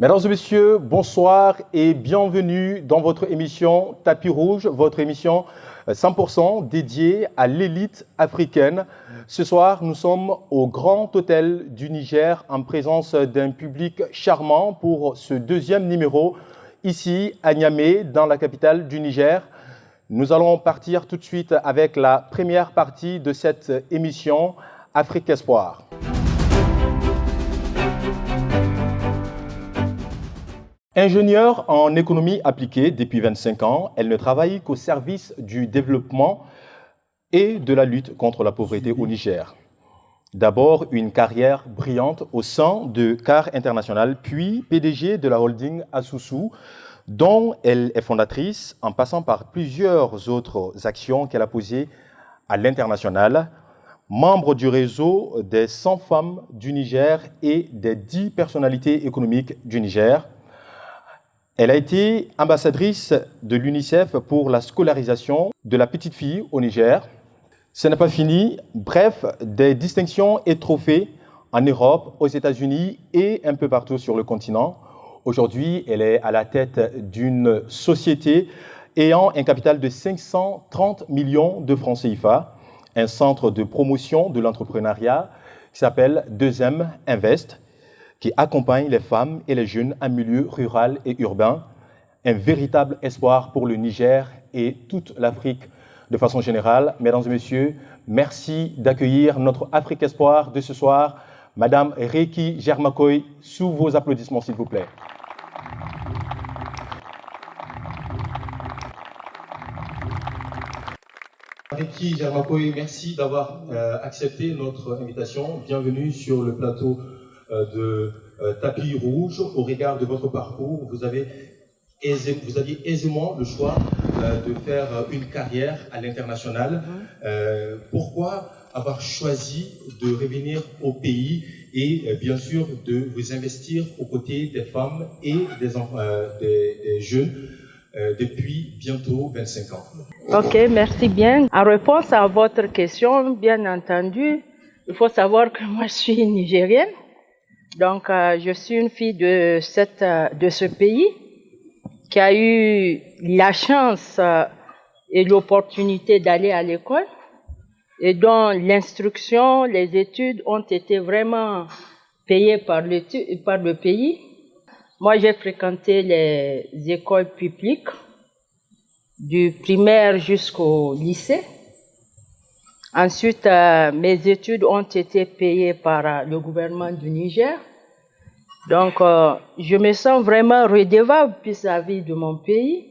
Mesdames et messieurs, bonsoir et bienvenue dans votre émission Tapis Rouge, votre émission 100% dédiée à l'élite africaine. Ce soir, nous sommes au Grand Hôtel du Niger en présence d'un public charmant pour ce deuxième numéro ici à Niamey, dans la capitale du Niger. Nous allons partir tout de suite avec la première partie de cette émission Afrique Espoir. Ingénieure en économie appliquée depuis 25 ans, elle ne travaille qu'au service du développement et de la lutte contre la pauvreté au Niger. D'abord, une carrière brillante au sein de CAR International, puis PDG de la holding Asusu, dont elle est fondatrice, en passant par plusieurs autres actions qu'elle a posées à l'international. Membre du réseau des 100 femmes du Niger et des 10 personnalités économiques du Niger. Elle a été ambassadrice de l'UNICEF pour la scolarisation de la petite fille au Niger. Ce n'est pas fini. Bref, des distinctions et trophées en Europe, aux États-Unis et un peu partout sur le continent. Aujourd'hui, elle est à la tête d'une société ayant un capital de 530 millions de francs CFA, un centre de promotion de l'entrepreneuriat qui s'appelle 2M Invest, qui accompagne les femmes et les jeunes en milieu rural et urbain. Un véritable espoir pour le Niger et toute l'Afrique de façon générale. Mesdames et messieurs, merci d'accueillir notre Afrique Espoir de ce soir. Madame Reki Germakoy, sous vos applaudissements s'il vous plaît. Reki Germakoy, merci d'avoir accepté notre invitation. Bienvenue sur le plateau de Tapis Rouge. Au regard de votre parcours, vous aviez aisément le choix de faire une carrière à l'international. Pourquoi avoir choisi de revenir au pays et bien sûr de vous investir aux côtés des femmes et des jeunes depuis bientôt 25 ans? Ok, merci bien. En réponse à votre question, bien entendu, il faut savoir que moi je suis nigérienne. Donc, je suis une fille de ce pays qui a eu la chance et l'opportunité d'aller à l'école et dont l'instruction, les études ont été vraiment payées par le pays. Moi, j'ai fréquenté les écoles publiques du primaire jusqu'au lycée. Ensuite, mes études ont été payées par le gouvernement du Niger. Donc, je me sens vraiment redevable vis-à-vis de mon pays.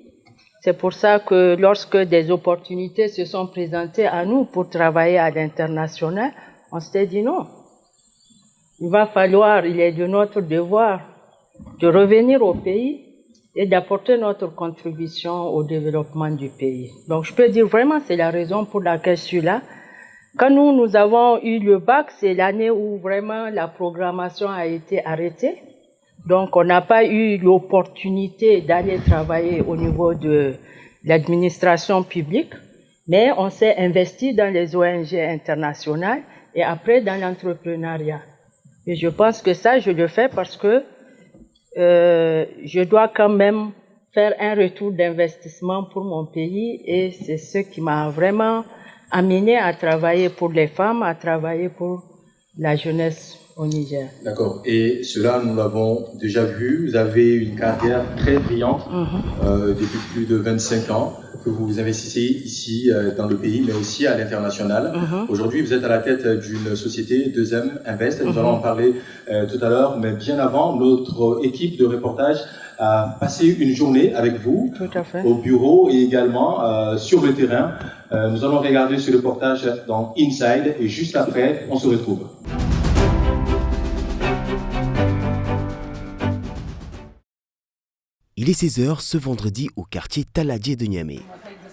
C'est pour ça que lorsque des opportunités se sont présentées à nous pour travailler à l'international, on s'est dit non. Il est de notre devoir de revenir au pays et d'apporter notre contribution au développement du pays. Donc, je peux dire vraiment c'est la raison pour laquelle je suis là. Quand nous avons eu le bac, c'est l'année où vraiment la programmation a été arrêtée. Donc, on n'a pas eu l'opportunité d'aller travailler au niveau de l'administration publique, mais on s'est investi dans les ONG internationales et après dans l'entrepreneuriat. Et je pense que ça, je le fais parce que je dois quand même faire un retour d'investissement pour mon pays et c'est ce qui m'a vraiment amené à travailler pour les femmes, à travailler pour la jeunesse au Niger. D'accord. Et cela, nous l'avons déjà vu. Vous avez une carrière très brillante depuis plus de 25 ans que vous investissez ici dans le pays, mais aussi à l'international. Aujourd'hui, vous êtes à la tête d'une société, 2M Invest. Nous allons en parler tout à l'heure. Mais bien avant, notre équipe de reportage a passé une journée avec vous au bureau et également sur le terrain. Nous allons regarder ce reportage dans Inside et juste après, on se retrouve. Il est 16h ce vendredi au quartier Taladié de Niamey.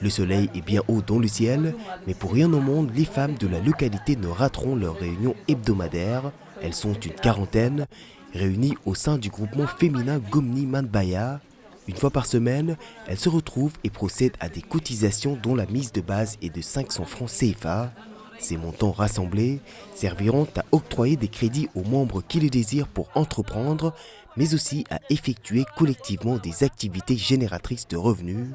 Le soleil est bien haut dans le ciel, mais pour rien au monde, les femmes de la localité ne rateront leur réunion hebdomadaire. Elles sont une quarantaine, réunies au sein du groupement féminin Gomni Manbaya. Une fois par semaine, elles se retrouvent et procèdent à des cotisations dont la mise de base est de 500 francs CFA. Ces montants rassemblés serviront à octroyer des crédits aux membres qui le désirent pour entreprendre, mais aussi à effectuer collectivement des activités génératrices de revenus.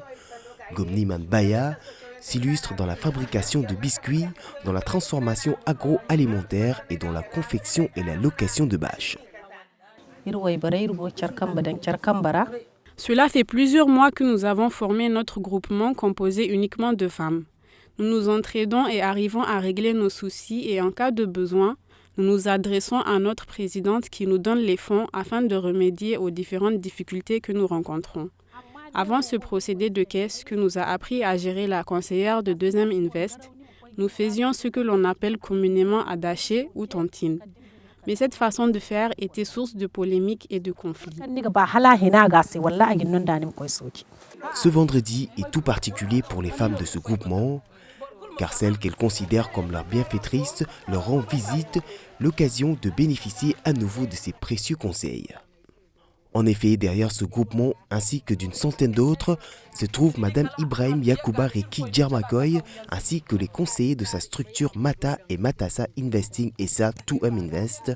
Gomniman Baya s'illustre dans la fabrication de biscuits, dans la transformation agroalimentaire et dans la confection et la location de bâches. Cela fait plusieurs mois que nous avons formé notre groupement composé uniquement de femmes. Nous nous entraidons et arrivons à régler nos soucis et en cas de besoin, nous nous adressons à notre présidente qui nous donne les fonds afin de remédier aux différentes difficultés que nous rencontrons. Avant ce procédé de caisse que nous a appris à gérer la conseillère de 2e Invest, nous faisions ce que l'on appelle communément adaché ou tontine. Mais cette façon de faire était source de polémiques et de conflits. Ce vendredi est tout particulier pour les femmes de ce groupement, car celles qu'elles considèrent comme leurs bienfaitrices leur rend visite, l'occasion de bénéficier à nouveau de ces précieux conseils. En effet, derrière ce groupement, ainsi que d'une centaine d'autres, se trouve Madame Ibrahim Yacouba Reki Djermakoy, ainsi que les conseillers de sa structure Mata et Matassa Investing SA 2M Invest.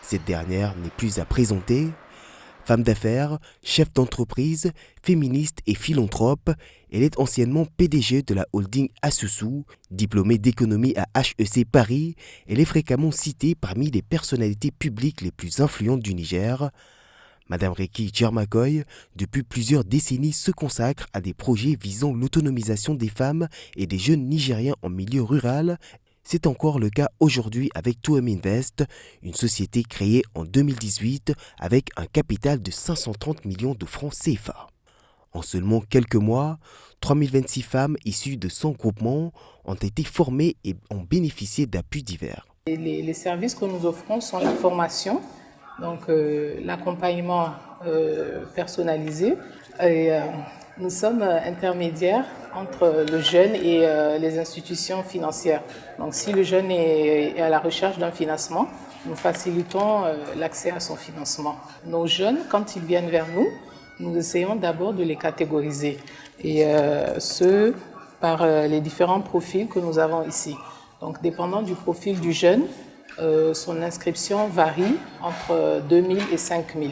Cette dernière n'est plus à présenter. Femme d'affaires, chef d'entreprise, féministe et philanthrope, elle est anciennement PDG de la holding Asusu, diplômée d'économie à HEC Paris. Elle est fréquemment citée parmi les personnalités publiques les plus influentes du Niger. Madame Reki Djermakoy, depuis plusieurs décennies, se consacre à des projets visant l'autonomisation des femmes et des jeunes Nigériens en milieu rural. C'est encore le cas aujourd'hui avec 2M Invest, une société créée en 2018 avec un capital de 530 millions de francs CFA. En seulement quelques mois, 3026 femmes issues de 100 groupements ont été formées et ont bénéficié d'appuis divers. Les services que nous offrons sont la formation, donc l'accompagnement personnalisé et nous sommes intermédiaires entre le jeune et les institutions financières. Donc si le jeune est à la recherche d'un financement, nous facilitons l'accès à son financement. Nos jeunes, quand ils viennent vers nous, nous essayons d'abord de les catégoriser et ce par les différents profils que nous avons ici. Donc dépendant du profil du jeune, son inscription varie entre 2000 et 5000.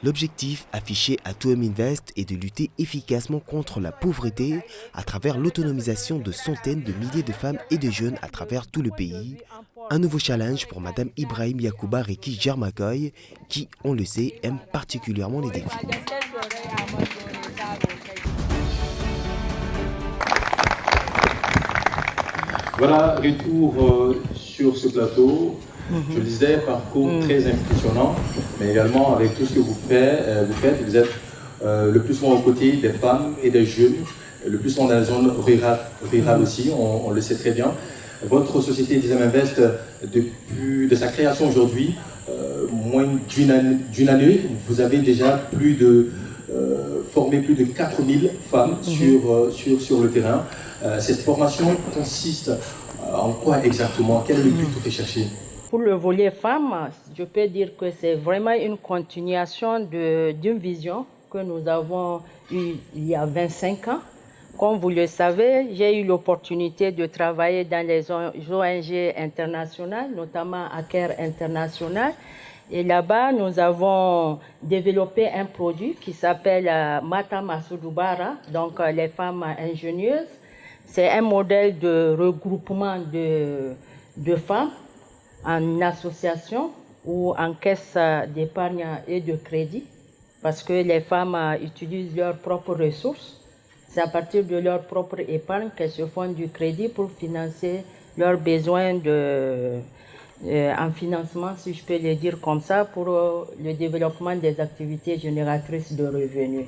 L'objectif affiché à 2M Invest est de lutter efficacement contre la pauvreté à travers l'autonomisation de centaines de milliers de femmes et de jeunes à travers tout le pays. Un nouveau challenge pour Madame Ibrahim Yacouba Reki Djermakoy qui, on le sait, aime particulièrement les défis. Voilà, retour sur ce plateau. Je le disais, parcours très impressionnant, mais également avec tout ce que vous faites, vous êtes le plus souvent aux côtés des femmes et des jeunes, le plus souvent dans la zone rurale aussi, on le sait très bien. Votre société 2M Invest, depuis de sa création aujourd'hui, moins d'une année, vous avez déjà formé plus de 4000 femmes sur le terrain. Cette formation consiste en quoi exactement? Quel est le but recherché? Pour le volet femmes, je peux dire que c'est vraiment une continuation d'une vision que nous avons eue il y a 25 ans. Comme vous le savez, j'ai eu l'opportunité de travailler dans les ONG internationales, notamment ACARE International. Et là-bas, nous avons développé un produit qui s'appelle Mata Masudubara, donc les femmes ingénieuses. C'est un modèle de regroupement de femmes en association ou en caisse d'épargne et de crédit, parce que les femmes utilisent leurs propres ressources. C'est à partir de leur propre épargne qu'elles se font du crédit pour financer leurs besoins en financement, si je peux le dire comme ça, pour le développement des activités génératrices de revenus.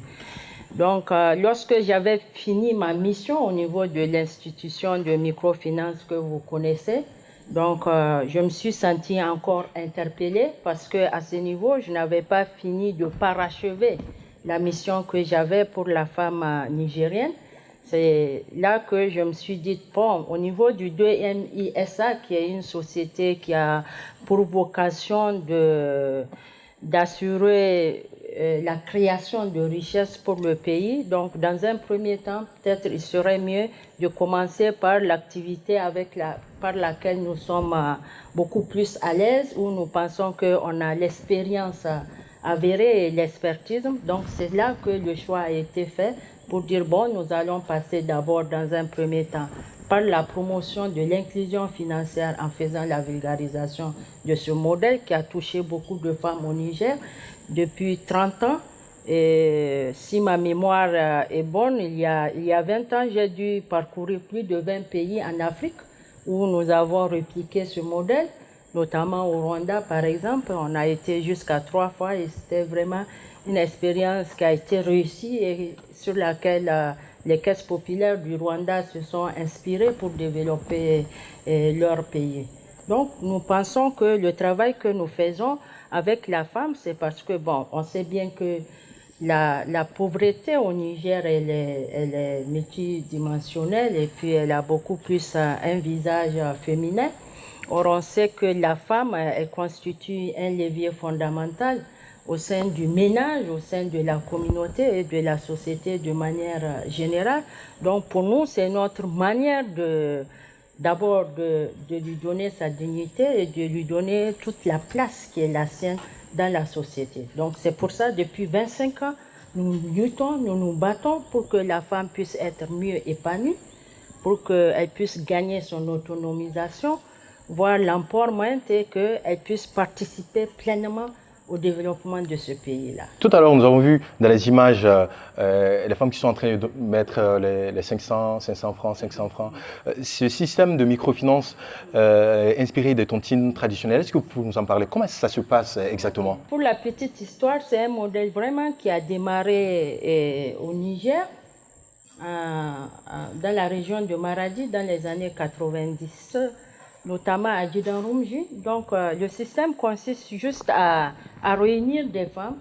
Donc, lorsque j'avais fini ma mission au niveau de l'institution de microfinance que vous connaissez, donc je me suis sentie encore interpellée parce qu'à ce niveau, je n'avais pas fini de parachever la mission que j'avais pour la femme nigérienne. C'est là que je me suis dit, bon, au niveau du 2M SA, qui est une société qui a pour vocation d'assurer la création de richesses pour le pays. Donc, dans un premier temps, peut-être il serait mieux de commencer par l'activité par laquelle nous sommes beaucoup plus à l'aise, où nous pensons qu'on a l'expérience avérée et l'expertise. Donc, c'est là que le choix a été fait pour dire, bon, nous allons passer d'abord dans un premier temps par la promotion de l'inclusion financière en faisant la vulgarisation de ce modèle qui a touché beaucoup de femmes au Niger depuis 30 ans. Et si ma mémoire est bonne, il y a 20 ans, j'ai dû parcourir plus de 20 pays en Afrique où nous avons répliqué ce modèle, notamment au Rwanda par exemple. On a été jusqu'à 3 fois et c'était vraiment une expérience qui a été réussie et sur laquelle les caisses populaires du Rwanda se sont inspirées pour développer leur pays. Donc, nous pensons que le travail que nous faisons avec la femme, c'est parce que, bon, on sait bien que la pauvreté au Niger, elle est multidimensionnelle et puis elle a beaucoup plus un visage féminin. Or, on sait que la femme, elle constitue un levier fondamental au sein du ménage, au sein de la communauté et de la société de manière générale. Donc pour nous, c'est notre manière d'abord de lui donner sa dignité et de lui donner toute la place qui est la sienne dans la société. Donc c'est pour ça, depuis 25 ans, nous luttons, nous nous battons pour que la femme puisse être mieux épanouie, pour qu'elle puisse gagner son autonomisation, voir l'empowerment et qu'elle puisse participer pleinement au développement de ce pays-là. Tout à l'heure, nous avons vu dans les images les femmes qui sont en train de mettre les 500 francs, 500 francs. Ce système de microfinance inspiré des tontines traditionnelles, est-ce que vous pouvez nous en parler? Comment ça se passe exactement? Pour la petite histoire, c'est un modèle vraiment qui a démarré au Niger, dans la région de Maradi, dans les années 90, notamment à Djidan-Rumji. Donc, le système consiste juste à réunir des femmes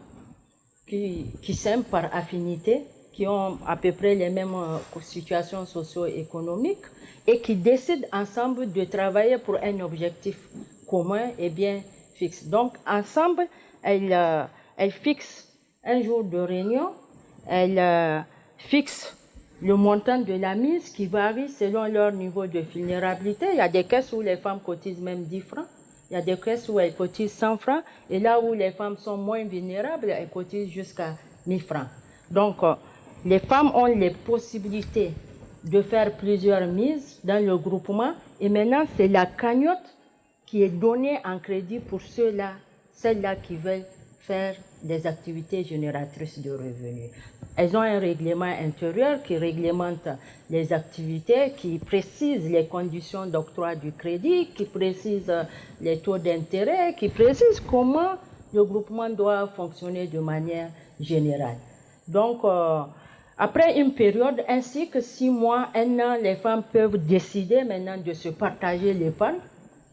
qui s'aiment par affinité, qui ont à peu près les mêmes situations socio-économiques et qui décident ensemble de travailler pour un objectif commun et bien fixe. Donc, ensemble, elles fixent un jour de réunion, elles fixent le montant de la mise qui varie selon leur niveau de vulnérabilité. Il y a des caisses où les femmes cotisent même 10 francs. Il y a des caisses où elles cotisent 100 francs. Et là où les femmes sont moins vulnérables, elles cotisent jusqu'à 1000 francs. Donc, les femmes ont les possibilités de faire plusieurs mises dans le groupement. Et maintenant, c'est la cagnotte qui est donnée en crédit pour celles-là qui veulent faire des activités génératrices de revenus. Elles ont un règlement intérieur qui réglemente les activités, qui précise les conditions d'octroi du crédit, qui précise les taux d'intérêt, qui précise comment le groupement doit fonctionner de manière générale. Donc, après une période, ainsi que 6 mois, 1 an, les femmes peuvent décider maintenant de se partager l'épargne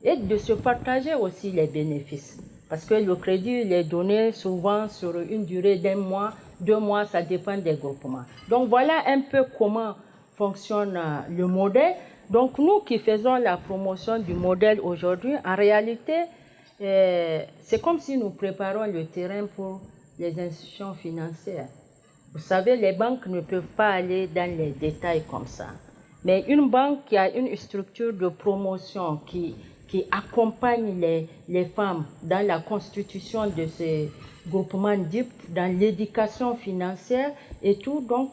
et de se partager aussi les bénéfices. Parce que le crédit il est donné souvent sur une durée d'1 mois, 2 mois, ça dépend des groupements. Donc voilà un peu comment fonctionne le modèle. Donc nous qui faisons la promotion du modèle aujourd'hui, en réalité, c'est comme si nous préparons le terrain pour les institutions financières. Vous savez, les banques ne peuvent pas aller dans les détails comme ça. Mais une banque qui a une structure de promotion qui accompagne les femmes dans la constitution de ces groupements DIP, dans l'éducation financière et tout. Donc,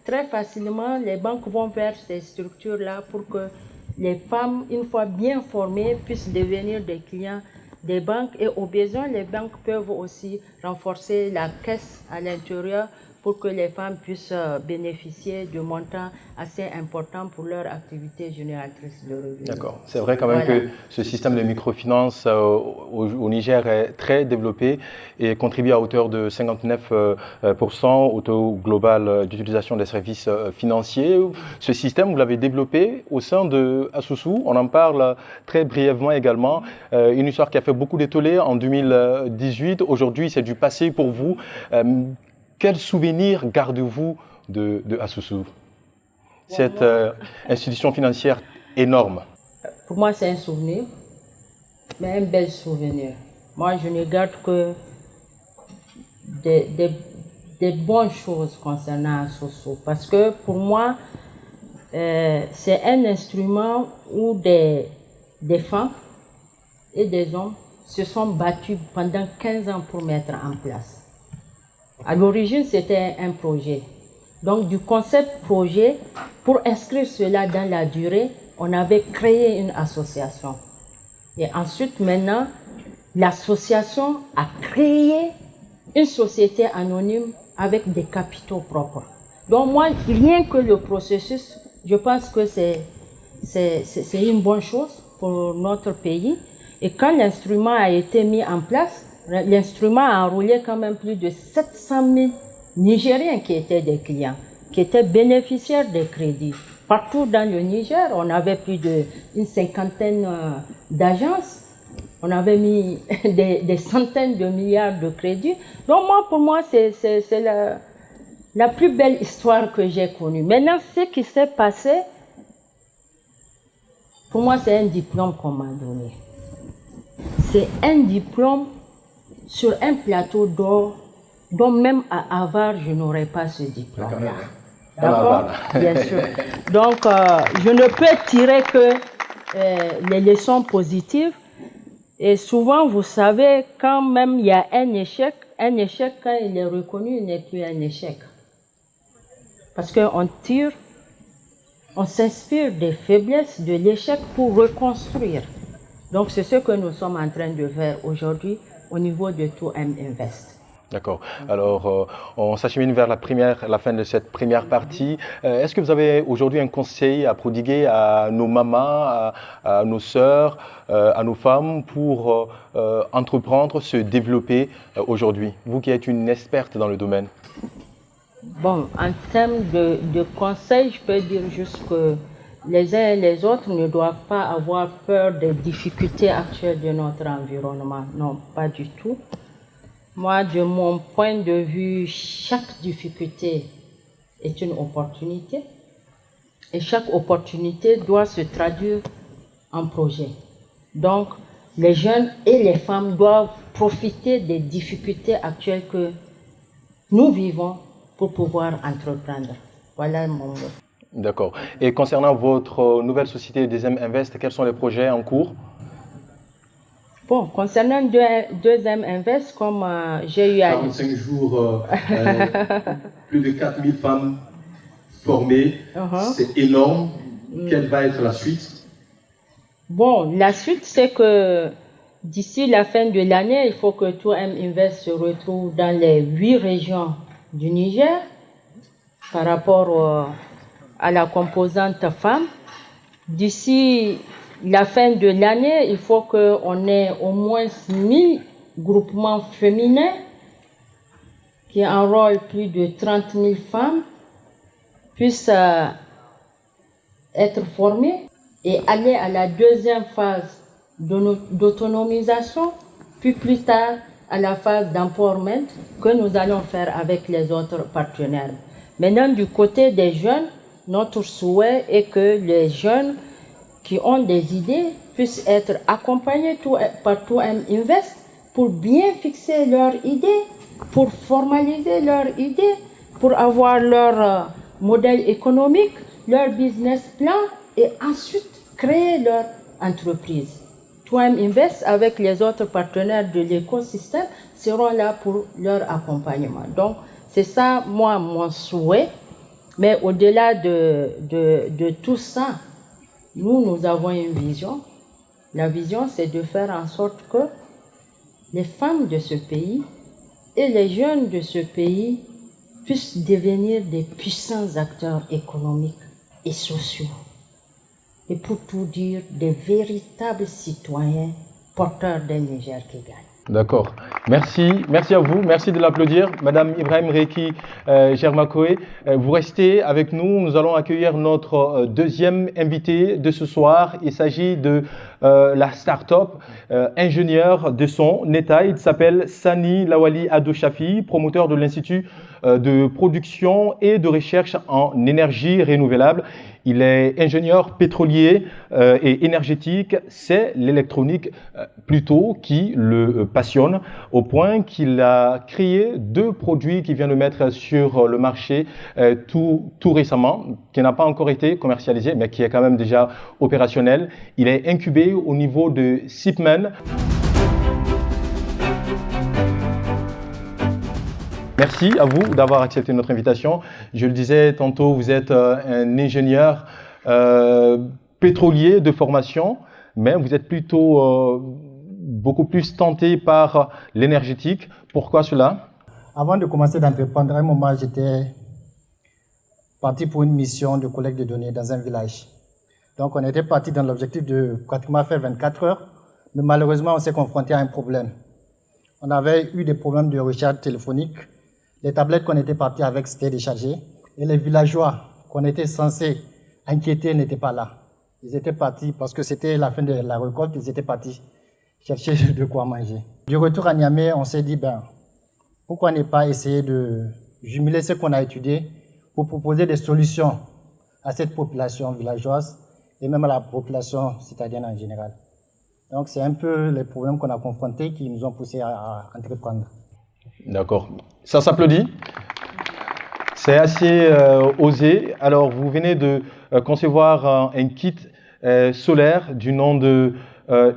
très facilement, les banques vont vers ces structures-là pour que les femmes, une fois bien formées, puissent devenir des clients des banques. Et au besoin, les banques peuvent aussi renforcer la caisse à l'intérieur pour que les femmes puissent bénéficier de montants assez importants pour leur activité génératrice de revenus. D'accord. C'est vrai quand même que ce système de microfinance au Niger est très développé et contribue à hauteur de 59% au taux global d'utilisation des services financiers. Ce système, vous l'avez développé au sein de Asusu. On en parle très brièvement également. Une histoire qui a fait beaucoup d'étoilés en 2018. Aujourd'hui, c'est du passé pour vous. Quel souvenir gardez-vous de Asusu, cette institution financière énorme? Pour moi, c'est un souvenir, mais un bel souvenir. Moi, je ne garde que des bonnes choses concernant Asoso. Parce que pour moi, c'est un instrument où des femmes et des hommes se sont battus pendant 15 ans pour mettre en place. À l'origine, c'était un projet. Donc, du concept projet, pour inscrire cela dans la durée, on avait créé une association. Et ensuite, maintenant, l'association a créé une société anonyme avec des capitaux propres. Donc, moi, rien que le processus, je pense que c'est une bonne chose pour notre pays. Et quand l'instrument a été mis en place, l'instrument a enrôlé quand même plus de 700 000 Nigériens qui étaient des clients, qui étaient bénéficiaires des crédits. Partout dans le Niger, on avait plus d'une cinquantaine d'agences. On avait mis des centaines de milliards de crédits. Donc pour moi, c'est la plus belle histoire que j'ai connue. Maintenant, ce qui s'est passé, pour moi, c'est un diplôme qu'on m'a donné. C'est un diplôme sur un plateau d'or dont même à Harvard, je n'aurais pas ce diplôme-là. D'accord? Bien sûr. Donc, je ne peux tirer que les leçons positives. Et souvent, vous savez, quand même il y a un échec, quand il est reconnu, il n'est plus un échec. Parce qu'on tire, on s'inspire des faiblesses de l'échec pour reconstruire. Donc, c'est ce que nous sommes en train de faire aujourd'hui au niveau de 2M Invest. D'accord. Alors, on s'achemine vers la fin de cette première partie. Est-ce que vous avez aujourd'hui un conseil à prodiguer à nos mamans, à nos sœurs, à nos femmes pour entreprendre, se développer aujourd'hui? Vous qui êtes une experte dans le domaine. Bon, en termes de conseils, je peux dire juste que les uns et les autres ne doivent pas avoir peur des difficultés actuelles de notre environnement. Non, pas du tout. Moi, de mon point de vue, chaque difficulté est une opportunité et chaque opportunité doit se traduire en projet. Donc, les jeunes et les femmes doivent profiter des difficultés actuelles que nous vivons pour pouvoir entreprendre. Voilà mon mot. D'accord. Et concernant votre nouvelle société 2M Invest, quels sont les projets en cours? Bon, concernant 2M Invest, comme j'ai eu à... 45 jours, plus de 4000 femmes formées, c'est énorme. Quelle va être la suite? Bon, la suite, c'est que d'ici la fin de l'année, il faut que 2M Invest se retrouve dans les 8 régions du Niger par rapport à la composante femme. D'ici la fin de l'année, il faut qu'on ait au moins 1000 groupements féminins qui enrôlent plus de 30 000 femmes, puissent être formés et aller à la deuxième phase d'autonomisation, puis plus tard à la phase d'empowerment que nous allons faire avec les autres partenaires. Maintenant, du côté des jeunes, notre souhait est que les jeunes qui ont des idées puissent être accompagnés par 2M Invest pour bien fixer leurs idées, pour formaliser leurs idées, pour avoir leur modèle économique, leur business plan et ensuite créer leur entreprise. 2M Invest avec les autres partenaires de l'écosystème seront là pour leur accompagnement. Donc, c'est ça, moi, mon souhait. Mais au-delà de tout ça, nous avons une vision. La vision, c'est de faire en sorte que les femmes de ce pays et les jeunes de ce pays puissent devenir des puissants acteurs économiques et sociaux. Et pour tout dire, des véritables citoyens porteurs d'un Niger qui gagne. D'accord. Merci à vous. Merci de l'applaudir. Madame Ibrahim Reki Germakoé, vous restez avec nous. Nous allons accueillir notre deuxième invité de ce soir. Il s'agit de la start-up ingénieur de son État. Il s'appelle Sani Lawali Adoshafi, promoteur de l'Institut de production et de recherche en énergie renouvelable. Il est ingénieur pétrolier et énergétique. C'est l'électronique plutôt qui le passionne, au point qu'il a créé 2 produits qu'il vient de mettre sur le marché tout récemment, qui n'a pas encore été commercialisé, mais qui est quand même déjà opérationnel. Il est incubé au niveau de SIPMEN. Merci à vous d'avoir accepté notre invitation. Je le disais tantôt, vous êtes un ingénieur pétrolier de formation, mais vous êtes plutôt beaucoup plus tenté par l'énergétique. Pourquoi cela? Avant de commencer d'entreprendre, à un moment, j'étais parti pour une mission de collecte de données dans un village. Donc, on était parti dans l'objectif de pratiquement faire 24 heures, mais malheureusement, on s'est confronté à un problème. On avait eu des problèmes de recharge téléphonique. Les tablettes qu'on était parti avec s'étaient déchargées et les villageois qu'on était censés inquiéter n'étaient pas là. Ils étaient partis parce que c'était la fin de la récolte, ils étaient partis chercher de quoi manger. Du retour à Niamey, on s'est dit, pourquoi ne pas essayer de jumeler ce qu'on a étudié pour proposer des solutions à cette population villageoise et même à la population citadine en général. Donc c'est un peu les problèmes qu'on a confrontés qui nous ont poussés à entreprendre. D'accord. Ça s'applaudit. C'est assez osé. Alors, vous venez de concevoir un kit solaire du nom de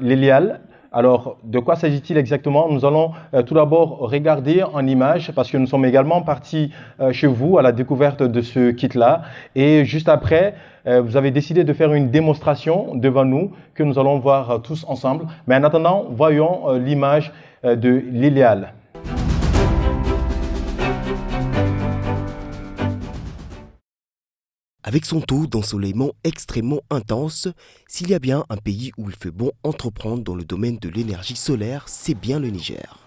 l'Elial. Alors, de quoi s'agit-il exactement? Nous allons tout d'abord regarder en images parce que nous sommes également partis chez vous à la découverte de ce kit-là. Et juste après, vous avez décidé de faire une démonstration devant nous que nous allons voir tous ensemble. Mais en attendant, voyons l'image de l'Elial. Avec son taux d'ensoleillement extrêmement intense, s'il y a bien un pays où il fait bon entreprendre dans le domaine de l'énergie solaire, c'est bien le Niger.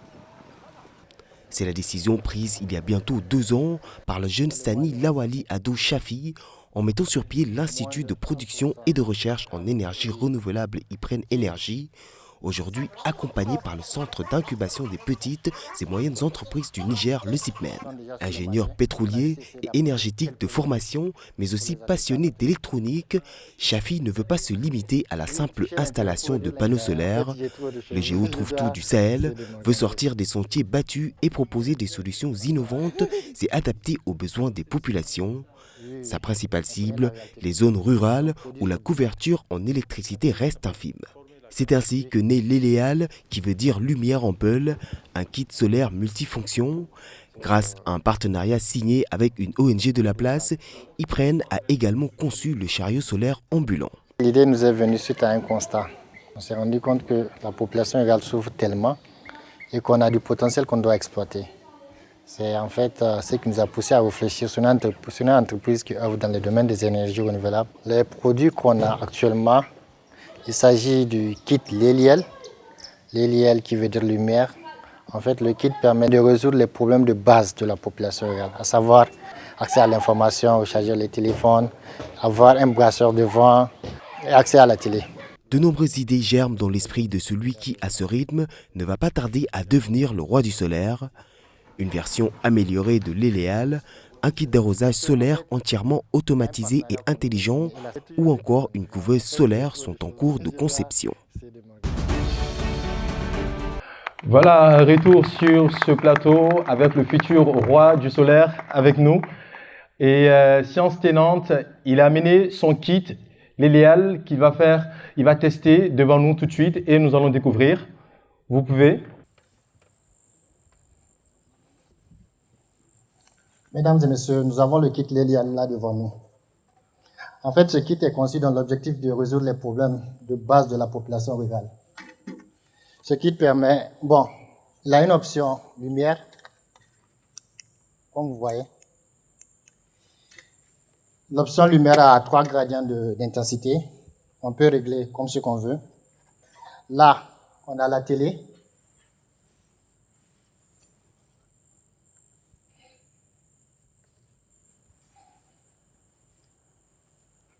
C'est la décision prise il y a bientôt 2 ans par le jeune Sani Lawali Ado Shafi en mettant sur pied l'Institut de production et de recherche en énergie renouvelable Ypren Énergie, aujourd'hui accompagné par le Centre d'incubation des petites et moyennes entreprises du Niger, le SIPMEN. Ingénieur pétrolier et énergétique de formation, mais aussi passionné d'électronique, Shafi ne veut pas se limiter à la simple installation de panneaux solaires. Le Géo trouve tout du Sahel veut sortir des sentiers battus et proposer des solutions innovantes et adaptées aux besoins des populations. Sa principale cible, les zones rurales où la couverture en électricité reste infime. C'est ainsi que naît l'Elial, qui veut dire lumière en peul, un kit solaire multifonction. Grâce à un partenariat signé avec une ONG de la place, Ypren a également conçu le chariot solaire ambulant. L'idée nous est venue suite à un constat. On s'est rendu compte que la population rurale souffre tellement et qu'on a du potentiel qu'on doit exploiter. C'est en fait ce qui nous a poussé à réfléchir sur une entreprise qui œuvre dans le domaine des énergies renouvelables. Les produits qu'on a actuellement, il s'agit du kit L'Elial. L'Elial qui veut dire lumière. En fait, le kit permet de résoudre les problèmes de base de la population rurale, à savoir accès à l'information, recharger les téléphones, avoir un brasseur de vent et accès à la télé. De nombreuses idées germent dans l'esprit de celui qui, à ce rythme, ne va pas tarder à devenir le roi du solaire. Une version améliorée de l'Elial, un kit d'arrosage solaire entièrement automatisé et intelligent, ou encore une couveuse solaire sont en cours de conception. Voilà, retour sur ce plateau avec le futur roi du solaire avec nous. Et science tenante, il a amené son kit, l'Elial, qu'il va faire, il va tester devant nous tout de suite et nous allons découvrir. Vous pouvez. Mesdames et messieurs, nous avons le kit L'Elial là devant nous. En fait, ce kit est conçu dans l'objectif de résoudre les problèmes de base de la population rurale. Ce kit permet, il a une option lumière, comme vous voyez. L'option lumière a 3 gradients d'intensité. On peut régler comme ce qu'on veut. Là, on a la télé.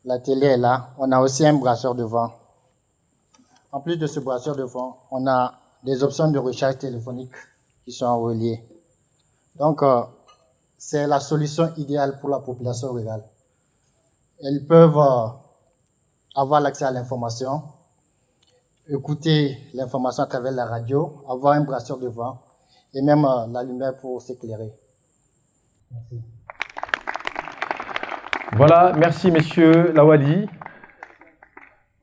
La télé est là. On a aussi un brasseur de vent. En plus de ce brasseur de vent, on a des options de recharge téléphonique qui sont reliées. Donc, c'est la solution idéale pour la population rurale. Elles peuvent avoir l'accès à l'information, écouter l'information à travers la radio, avoir un brasseur de vent et même la lumière pour s'éclairer. Merci. Voilà, merci Monsieur Lawali.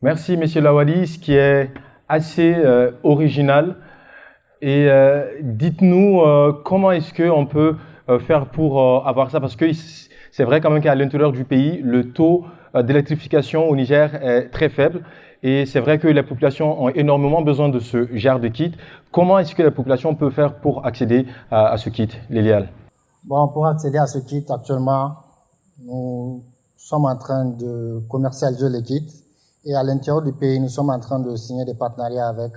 Merci Monsieur Lawali, ce qui est assez original. Et dites-nous comment est-ce qu'on peut faire pour avoir ça, parce que c'est vrai quand même qu'à l'intérieur du pays, le taux d'électrification au Niger est très faible. Et c'est vrai que les populations ont énormément besoin de ce genre de kit. Comment est-ce que la population peut faire pour accéder à ce kit, Lélial? Bon, pour accéder à ce kit, actuellement, nous sommes en train de commercialiser les kits. Et à l'intérieur du pays, nous sommes en train de signer des partenariats avec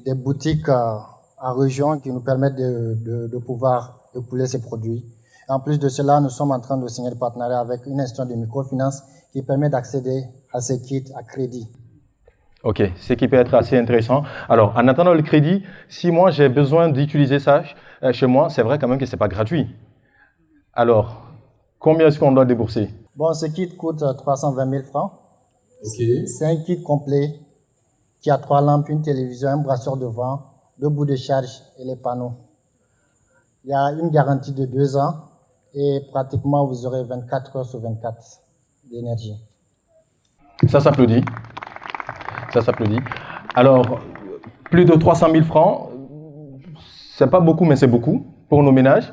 des boutiques en région qui nous permettent de pouvoir écouler ces produits. Et en plus de cela, nous sommes en train de signer des partenariats avec une institution de microfinance qui permet d'accéder à ces kits à crédit. Ok, ce qui peut être assez intéressant. Alors, en attendant le crédit, si moi j'ai besoin d'utiliser ça chez moi, c'est vrai quand même que ce n'est pas gratuit. Alors, combien est-ce qu'on doit débourser? Bon, ce kit coûte 320 000 francs. Okay. C'est un kit complet qui a 3 lampes, une télévision, un brasseur de vent, 2 bouts de charge et les panneaux. Il y a une garantie de 2 ans et pratiquement vous aurez 24 heures sur 24 d'énergie. Ça s'applaudit. Ça s'applaudit. Alors, plus de 300 000 francs, c'est pas beaucoup, mais c'est beaucoup pour nos ménages.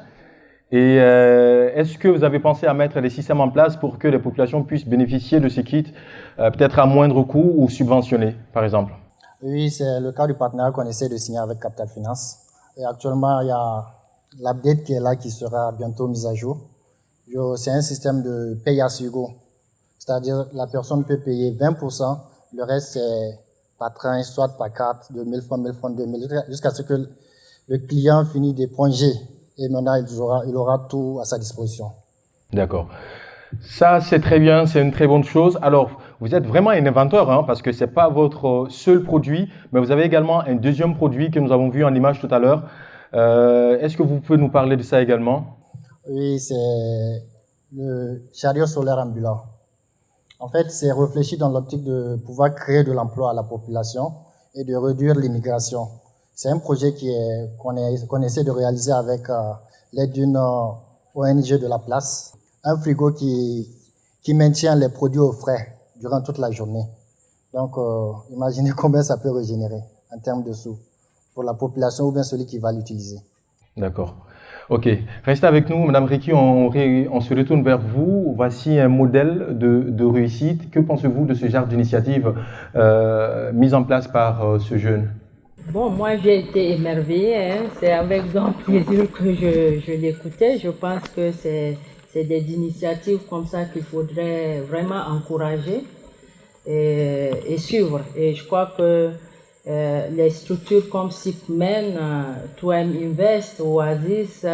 Et est-ce que vous avez pensé à mettre des systèmes en place pour que les populations puissent bénéficier de ces kits, peut-être à moindre coût ou subventionnés, par exemple? Oui, c'est le cas du partenariat qu'on essaie de signer avec Capital Finance. Et actuellement, il y a l'update qui est là, qui sera bientôt mise à jour. C'est un système de paye as you go. C'est-à-dire la personne peut payer 20%, le reste c'est par train, soit par carte, de 1000 francs, 1000 francs, 2000, jusqu'à ce que le client finisse d'éponger. Et maintenant, il aura tout à sa disposition. D'accord. Ça, c'est très bien, c'est une très bonne chose. Alors, vous êtes vraiment un inventeur, hein, parce que ce n'est pas votre seul produit, mais vous avez également un deuxième produit que nous avons vu en image tout à l'heure. Est-ce que vous pouvez nous parler de ça également? Oui, c'est le chariot solaire ambulant. En fait, c'est réfléchi dans l'optique de pouvoir créer de l'emploi à la population et de réduire l'immigration. C'est un projet qu'on essaie de réaliser avec l'aide d'une ONG de la place. Un frigo qui maintient les produits au frais durant toute la journée. Donc, imaginez combien ça peut régénérer en termes de sous pour la population ou bien celui qui va l'utiliser. D'accord. Ok. Restez avec nous, Madame Riki, on se retourne vers vous. Voici un modèle de réussite. Que pensez-vous de ce genre d'initiative mise en place par ce jeune? Bon, moi j'ai été émerveillée, hein. C'est avec grand plaisir que je l'écoutais. Je pense que c'est des initiatives comme ça qu'il faudrait vraiment encourager et suivre. Et je crois que les structures comme SIPMEN, 2M Invest, Oasis,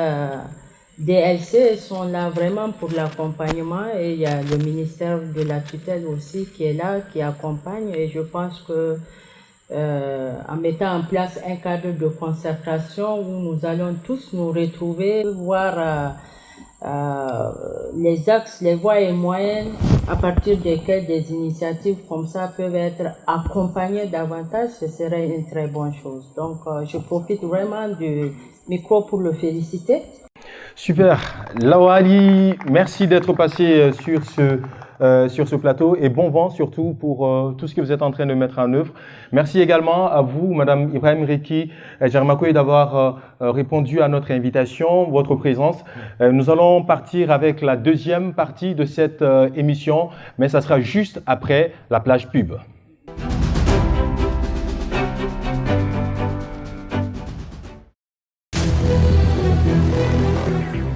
DLC sont là vraiment pour l'accompagnement, et il y a le ministère de la tutelle aussi qui est là, qui accompagne, et je pense que en mettant en place un cadre de concertation où nous allons tous nous retrouver, voir les axes, les voies et moyens à partir desquels des initiatives comme ça peuvent être accompagnées davantage, ce serait une très bonne chose. Donc je profite vraiment du micro pour le féliciter. Super. Lawali, merci d'être passé sur ce plateau, et bon vent surtout pour tout ce que vous êtes en train de mettre en œuvre. Merci également à vous, Madame Ibrahim Riki Jarmakoye, d'avoir répondu à notre invitation, votre présence. Nous allons partir avec la deuxième partie de cette émission, mais ça sera juste après la plage pub.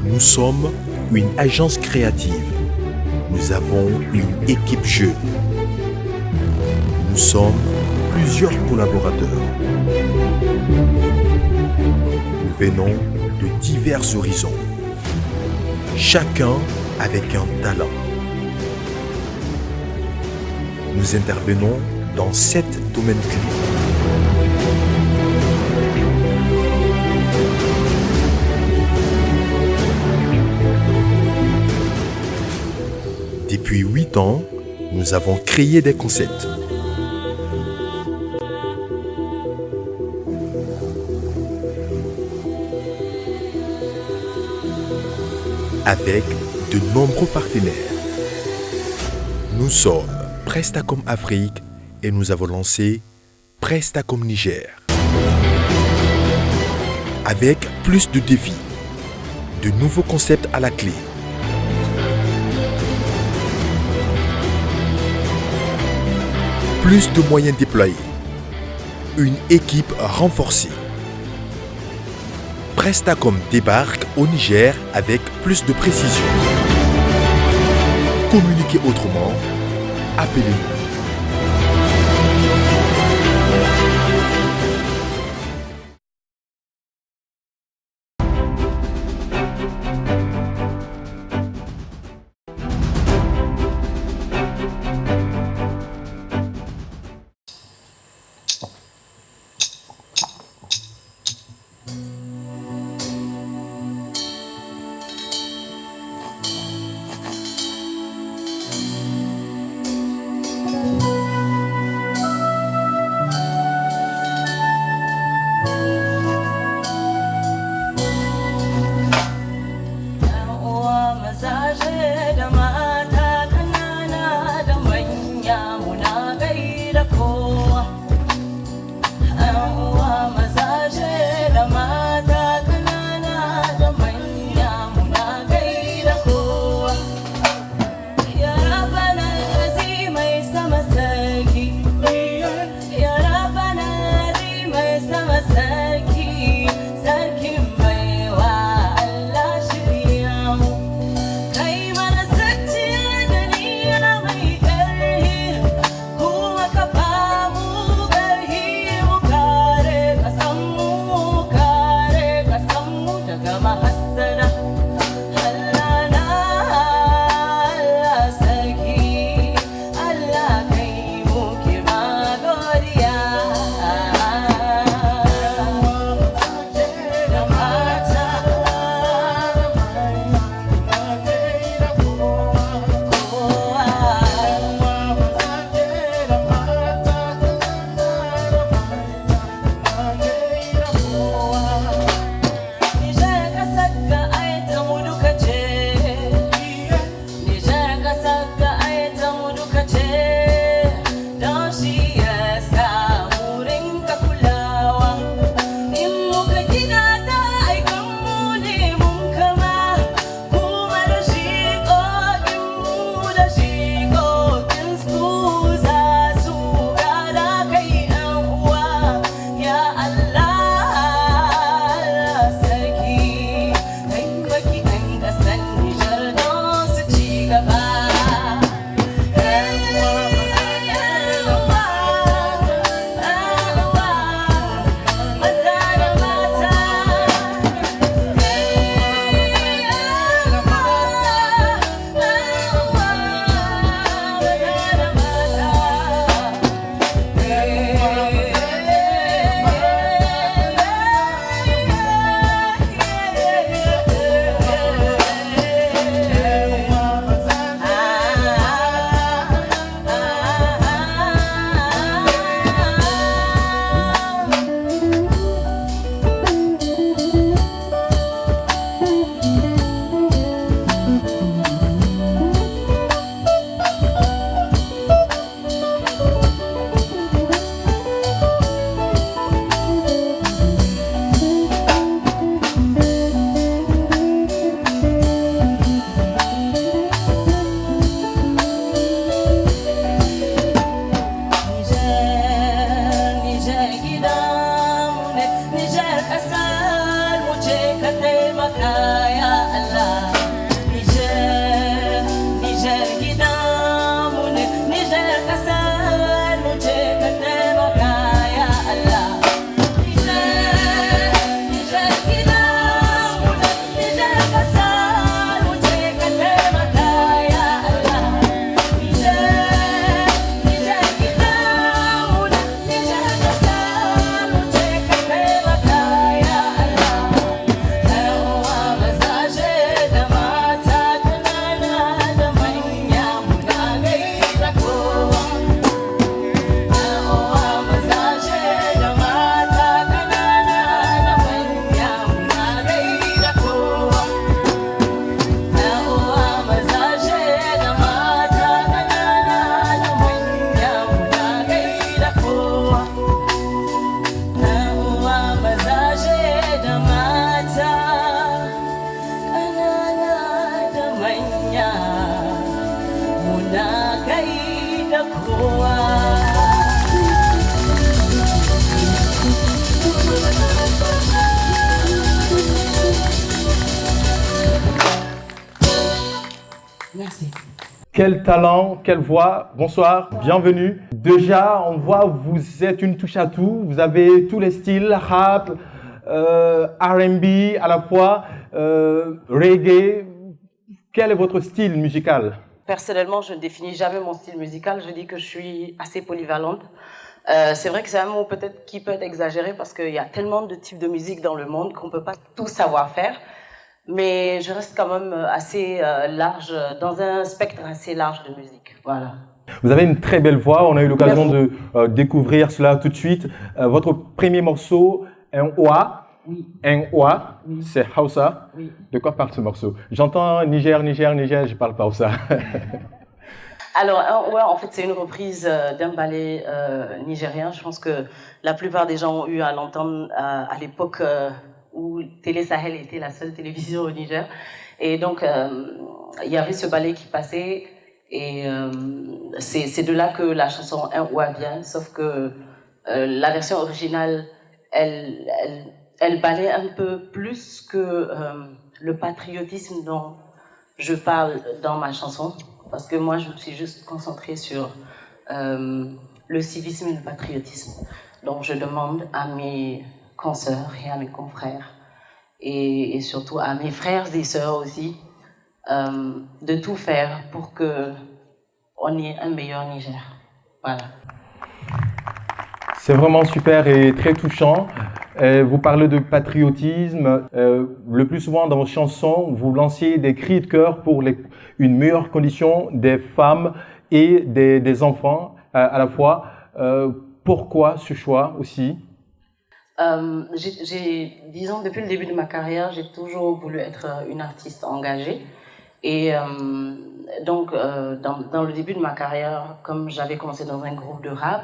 Nous sommes une agence créative. Nous avons une équipe jeune. Nous sommes plusieurs collaborateurs. Nous venons de divers horizons, chacun avec un talent. Nous intervenons dans 7 domaines clés. Depuis 8 ans, nous avons créé des concepts. Avec de nombreux partenaires. Nous sommes Prestacom Afrique et nous avons lancé Prestacom Niger. Avec plus de défis, de nouveaux concepts à la clé. Plus de moyens déployés. Une équipe renforcée. Prestacom débarque au Niger avec plus de précision. Communiquez autrement, appelez-nous. Bye. Quel talent, quelle voix. Bonsoir, bienvenue. Déjà, on voit vous êtes une touche à tout. Vous avez tous les styles, rap, R&B à la fois, reggae. Quel est votre style musical? Personnellement, je ne définis jamais mon style musical. Je dis que je suis assez polyvalente. C'est vrai que c'est un mot peut-être qui peut être exagéré parce qu'il y a tellement de types de musique dans le monde qu'on ne peut pas tout savoir faire. Mais je reste quand même assez large, dans un spectre assez large de musique. Voilà. Vous avez une très belle voix. On a eu l'occasion de découvrir cela tout de suite. Votre premier morceau, un Oa. Oui. Un Oa, Oui. c'est Hausa. Oui. De quoi parle ce morceau? J'entends Niger, Niger, Niger, je parle pas Hausa. Alors, ouais, en fait, c'est une reprise d'un ballet nigérien. Je pense que la plupart des gens ont eu à l'entendre à l'époque où Télé Sahel était la seule télévision au Niger. Et donc, il y avait ce ballet qui passait. Et c'est de là que la chanson Un Oua vient. Sauf que la version originale, elle balaie un peu plus que le patriotisme dont je parle dans ma chanson. Parce que moi, je me suis juste concentrée sur le civisme et le patriotisme. Donc, je demande à mes consoeurs et à mes confrères, et surtout à mes frères et sœurs aussi, de tout faire pour qu'on ait un meilleur Niger. Voilà. C'est vraiment super et très touchant. Vous parlez de patriotisme. Le plus souvent dans vos chansons, vous lanciez des cris de cœur pour une meilleure condition des femmes et des enfants à la fois. Pourquoi ce choix aussi? Disons, depuis le début de ma carrière, j'ai toujours voulu être une artiste engagée. Et donc, dans le début de ma carrière, comme j'avais commencé dans un groupe de rap,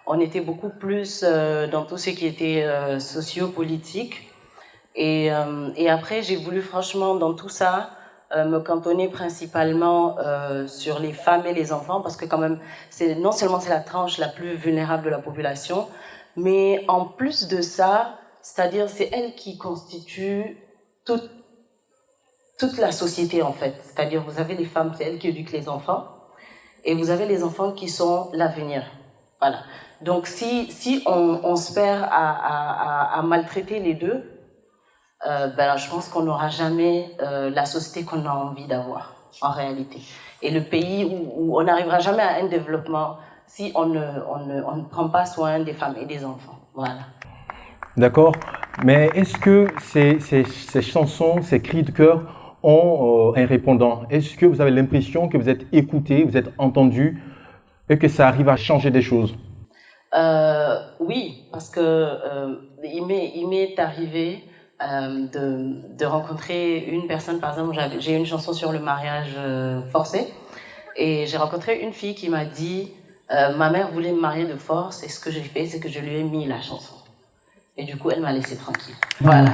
on était beaucoup plus dans tout ce qui était sociopolitique. Et après, j'ai voulu franchement, dans tout ça, me cantonner principalement sur les femmes et les enfants, parce que quand même, non seulement c'est la tranche la plus vulnérable de la population, mais en plus de ça, c'est-à-dire c'est elles qui constituent toute la société en fait. C'est-à-dire vous avez les femmes, c'est elles qui éduquent les enfants, et vous avez les enfants qui sont l'avenir. Voilà. Donc si on se perd à maltraiter les deux, ben, je pense qu'on n'aura jamais la société qu'on a envie d'avoir en réalité. Et le pays où on n'arrivera jamais à un développement si on ne prend pas soin des femmes et des enfants. Voilà. D'accord. Mais est-ce que ces chansons, ces cris de cœur ont un répondant? Est-ce que vous avez l'impression que vous êtes écouté, vous êtes entendu et que ça arrive à changer des choses? Oui, parce que il m'est arrivé de rencontrer une personne, par exemple, j'ai une chanson sur le mariage forcé, et j'ai rencontré une fille qui m'a dit ma mère voulait me marier de force, et ce que j'ai fait, c'est que je lui ai mis la chanson. Et du coup, elle m'a laissé tranquille. Voilà.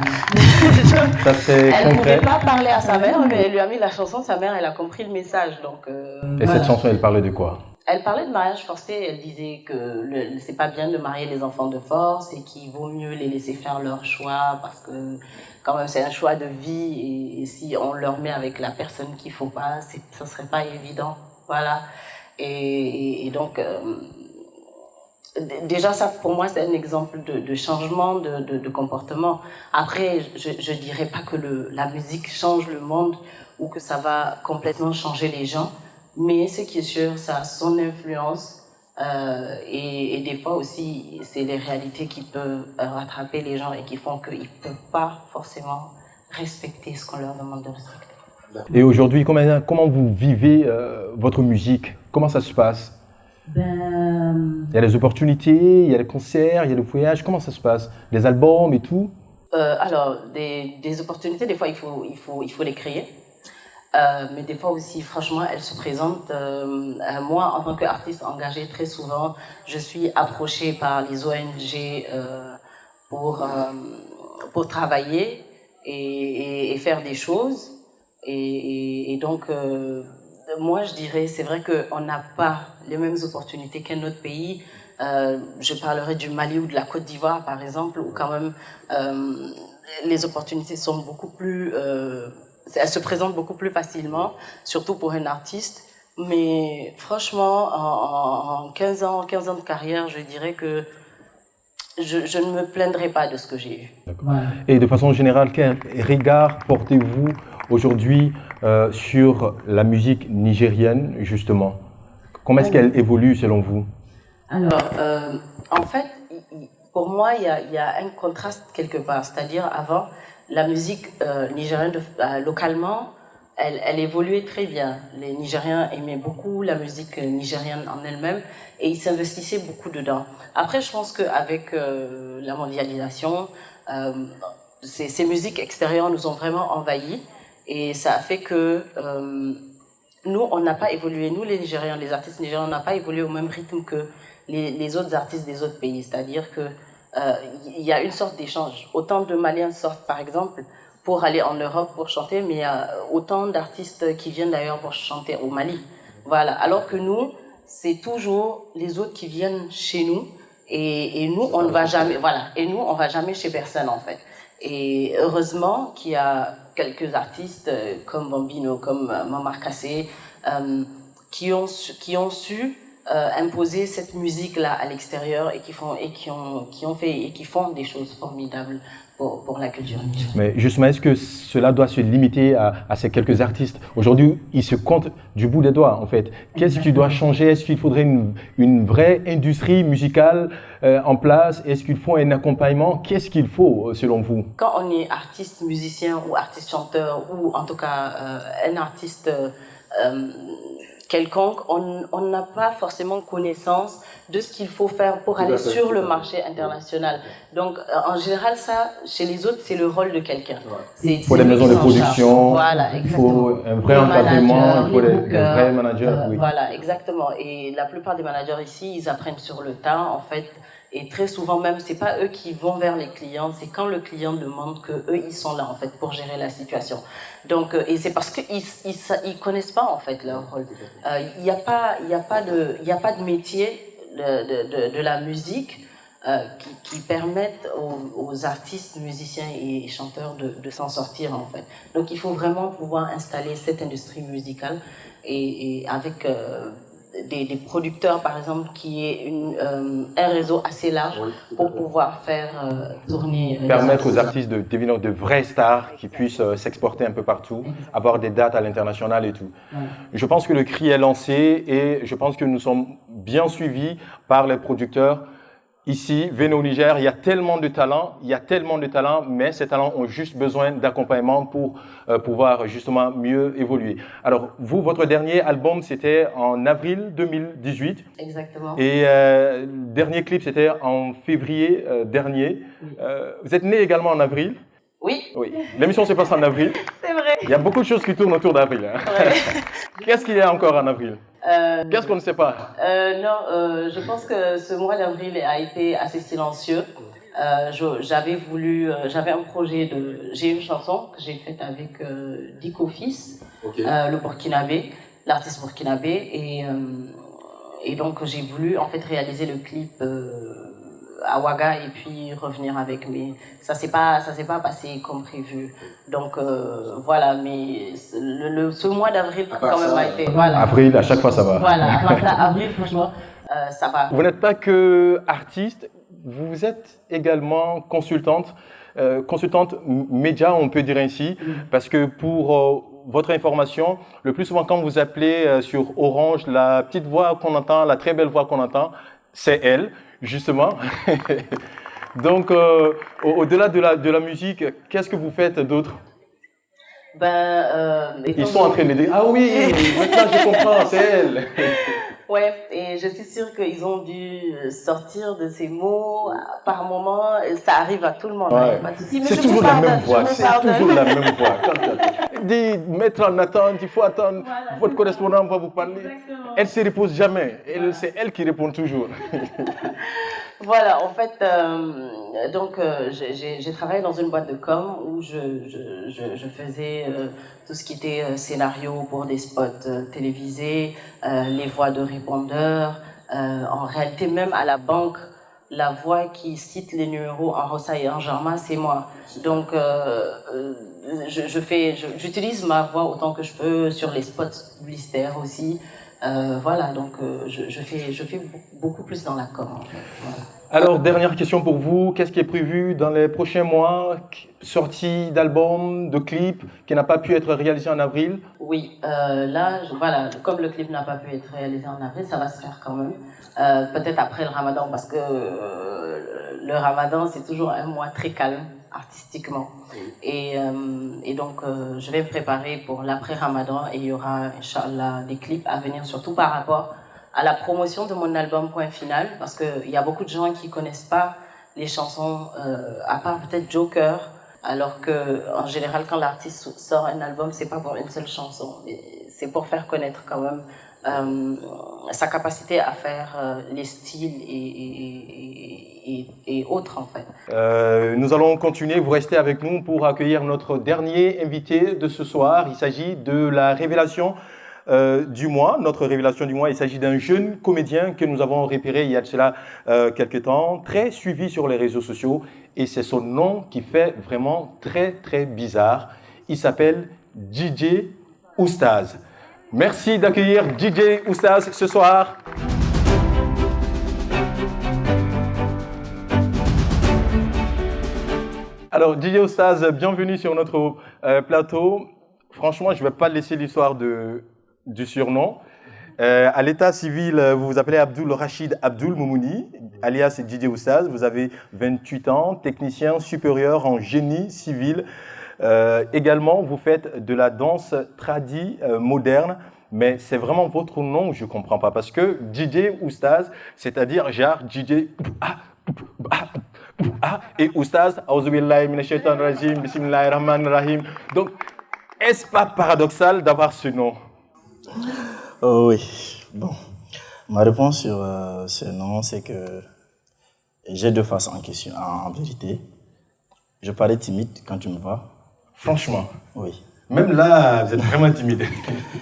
Ça, c'est elle ne concret. pouvait pas parler à sa mère, mais elle lui a mis la chanson, sa mère, elle a compris le message. Donc, Et voilà. cette chanson, elle parlait de quoi? Elle parlait de mariage forcé, elle disait que c'est pas bien de marier les enfants de force et qu'il vaut mieux les laisser faire leur choix parce que quand même c'est un choix de vie et si on leur met avec la personne qu'il faut pas, ça serait pas évident. Voilà. Et donc, déjà ça pour moi c'est un exemple de changement de comportement. Après, je dirais pas que la musique change le monde ou que ça va complètement changer les gens. Mais ce qui est sûr, ça a son influence et des fois aussi, c'est les réalités qui peuvent rattraper les gens et qui font qu'ils ne peuvent pas forcément respecter ce qu'on leur demande de respecter. Et aujourd'hui, comment vous vivez votre musique? Comment ça se passe? Il y a des opportunités, il y a des concerts, il y a des voyages. Comment ça se passe? Des albums et tout? Alors, des opportunités, des fois, il faut les créer. Mais des fois aussi, franchement, elles se présentent. Moi, en tant qu'artiste engagée, très souvent, je suis approchée par les ONG pour travailler et faire des choses. Et donc, moi, je dirais, c'est vrai qu'on n'a pas les mêmes opportunités qu'un autre pays. Je parlerai du Mali ou de la Côte d'Ivoire, par exemple, où quand même les opportunités sont beaucoup plus... elles se présentent beaucoup plus facilement, surtout pour un artiste. Mais franchement, en 15 ans de carrière, je dirais que je ne me plaindrai pas de ce que j'ai eu. Et de façon générale, quel regard portez-vous aujourd'hui sur la musique nigérienne, justement? Comment est-ce qu'elle évolue selon vous? Alors, en fait, pour moi, il y a un contraste quelque part. C'est-à-dire, avant, la musique nigérienne, localement, elle évoluait très bien. Les Nigériens aimaient beaucoup la musique nigérienne en elle-même et ils s'investissaient beaucoup dedans. Après, je pense qu'avec la mondialisation, ces musiques extérieures nous ont vraiment envahis et ça a fait que nous, on n'a pas évolué. Nous, les Nigériens, les artistes nigériens, on n'a pas évolué au même rythme que les autres artistes des autres pays. C'est-à-dire que il y a une sorte d'échange. Autant de Maliens sortent, par exemple, pour aller en Europe pour chanter, mais il y a autant d'artistes qui viennent d'ailleurs pour chanter au Mali. Voilà. Alors que nous, c'est toujours les autres qui viennent chez nous et nous, on ne va jamais, voilà. Et nous, on va jamais chez personne, en fait. Et heureusement qu'il y a quelques artistes comme Bambino, comme Mamar Kassé, qui ont su imposer cette musique-là à l'extérieur et qui font des choses formidables pour la culture nigérienne. Mais justement, est-ce que cela doit se limiter à ces quelques artistes? Aujourd'hui, ils se comptent du bout des doigts, en fait. Qu'est-ce qui doit changer? Est-ce qu'il faudrait une vraie industrie musicale en place? Est-ce qu'il faut un accompagnement? Qu'est-ce qu'il faut, selon vous? Quand on est artiste musicien ou artiste chanteur, ou en tout cas un artiste quelconque, on n'a pas forcément connaissance de ce qu'il faut faire pour aller sur le marché international. Donc, en général, ça, chez les autres, c'est le rôle de quelqu'un. Il faut des maisons de production, voilà, il faut un vrai encadrement, il faut des vrais managers. Oui. Voilà, exactement. Et la plupart des managers ici, ils apprennent sur le tas, en fait. Et très souvent même, c'est pas eux qui vont vers les clients, c'est quand le client demande que eux ils sont là en fait pour gérer la situation. Donc et c'est parce que ils connaissent pas en fait leur rôle. Il y a pas de métier de la musique qui permettent aux artistes, musiciens et chanteurs de s'en sortir en fait. Donc il faut vraiment pouvoir installer cette industrie musicale et avec des producteurs, par exemple, qui est un réseau assez large pour pouvoir faire tourner... Permettre aux artistes de devenir de vrais stars qui puissent s'exporter un peu partout, avoir des dates à l'international et tout. Je pense que le cri est lancé et je pense que nous sommes bien suivis par les producteurs. Ici, venez au Niger, il y a tellement de talents, mais ces talents ont juste besoin d'accompagnement pour pouvoir justement mieux évoluer. Alors, vous, votre dernier album, c'était en avril 2018. Exactement. Et le dernier clip, c'était en février dernier. Vous êtes né également en avril? Oui. Oui. L'émission se passe en avril. C'est vrai. Il y a beaucoup de choses qui tournent autour d'avril. Hein. Ouais. Qu'est-ce qu'il y a encore en avril? Qu'est-ce qu'on ne sait pas? Non, je pense que ce mois d'avril a été assez silencieux. J'avais un projet j'ai une chanson que j'ai faite avec Diko Fils, le Burkinabé, l'artiste burkinabé, et donc j'ai voulu en fait réaliser le clip à Ouaga et puis revenir avec, mais ça s'est pas passé comme prévu. Donc voilà, mais ce mois d'avril quand même a été... Voilà. Avril, à chaque fois ça va. Voilà, avril franchement, ça va. Vous n'êtes pas que artiste, vous êtes également consultante média, on peut dire ainsi, parce que pour votre information, le plus souvent quand vous appelez sur Orange, la petite voix qu'on entend, la très belle voix qu'on entend, c'est elle, justement. Donc, au-delà de la musique, qu'est-ce que vous faites d'autre? Ils sont en train de dire « Ah oui, maintenant je comprends, c'est elle !» Ouais, et je suis sûre qu'ils ont dû sortir de ces mots par moment. Ça arrive à tout le monde. Ouais. C'est toujours la même voix. C'est toujours la même voix. Dit mettre en attente, il faut attendre. Voilà, votre correspondant va vous parler. Exactement. Elle ne se repose jamais. C'est elle qui répond toujours. Voilà, en fait, donc j'ai travaillé dans une boîte de com où je faisais tout ce qui était scénario pour des spots télévisés, les voix de répondeurs. En réalité, même à la banque, la voix qui cite les numéros en Hausa et en Jarma, c'est moi. Donc, j'utilise ma voix autant que je peux sur les spots publicitaires aussi. Voilà, donc je fais beaucoup plus dans la com, en fait. Voilà. Alors, dernière question pour vous. Qu'est-ce qui est prévu dans les prochains mois? Sortie d'albums, de clips qui n'a pas pu être réalisé en avril? Oui, là, voilà, comme le clip n'a pas pu être réalisé en avril, ça va se faire quand même. Peut-être après le Ramadan, parce que le Ramadan, c'est toujours un mois très calme artistiquement. Et donc, je vais me préparer pour l'après-Ramadan et il y aura, Inch'Allah, des clips à venir, surtout par rapport à la promotion de mon album Point Final, parce qu'il y a beaucoup de gens qui ne connaissent pas les chansons, à part peut-être Joker, alors qu'en général, quand l'artiste sort un album, c'est pas pour une seule chanson, c'est pour faire connaître quand même sa capacité à faire les styles et autres en fait. Nous allons continuer, vous restez avec nous pour accueillir notre dernier invité de ce soir. Il s'agit de la révélation du mois, notre révélation du mois. Il s'agit d'un jeune comédien que nous avons repéré il y a de cela quelques temps, très suivi sur les réseaux sociaux, et c'est son nom qui fait vraiment très très bizarre. Il s'appelle DJ Oustaz. Merci d'accueillir DJ Oustaz ce soir. Alors DJ Oustaz, bienvenue sur notre plateau. Franchement, je ne vais pas laisser l'histoire du surnom. À l'état civil, vous vous appelez Abdul Rachid Abdul Moumouni, alias DJ Oustaz. Vous avez 28 ans, technicien supérieur en génie civil. Également, vous faites de la danse tradie moderne, mais c'est vraiment votre nom, je ne comprends pas. Parce que DJ Oustaz, c'est-à-dire genre DJ et Oustaz, Aouzubillahi minash-shaytanir rajim, bismillahir-rahmanir-rahim. Donc, est-ce pas paradoxal d'avoir ce nom? Oui. Bon, ma réponse sur ce nom, c'est que j'ai deux faces en question, en vérité. Je parais timide quand tu me vois. Franchement? Oui. Même là, vous êtes vraiment timide.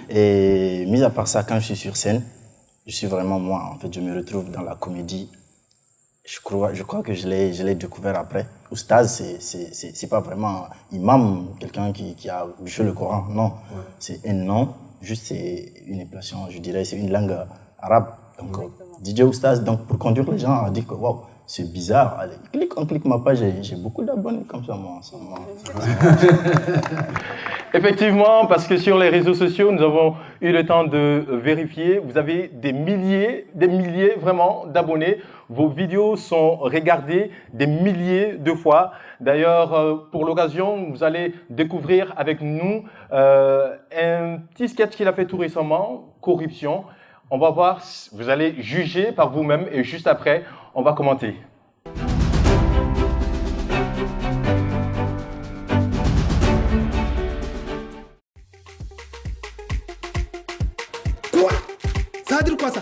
Et mis à part ça, quand je suis sur scène, je suis vraiment moi. En fait, je me retrouve dans la comédie. Je crois que je l'ai découvert après. Oustaz, c'est pas vraiment imam, quelqu'un qui a bûché le Coran. Non, ouais. C'est un nom, juste c'est une impression, je dirais, c'est une langue arabe. Donc, DJ Oustaz, donc pour conduire les gens à dire que wow, c'est bizarre. Allez, on clique ma page, j'ai beaucoup d'abonnés comme ça, moi. Effectivement, parce que sur les réseaux sociaux, nous avons eu le temps de vérifier. Vous avez des milliers vraiment d'abonnés. Vos vidéos sont regardées des milliers de fois. D'ailleurs, pour l'occasion, vous allez découvrir avec nous un petit sketch qu'il a fait tout récemment, Corruption. On va voir, vous allez juger par vous-même et juste après, on va commenter. Quoi? Ça veut dire quoi ça?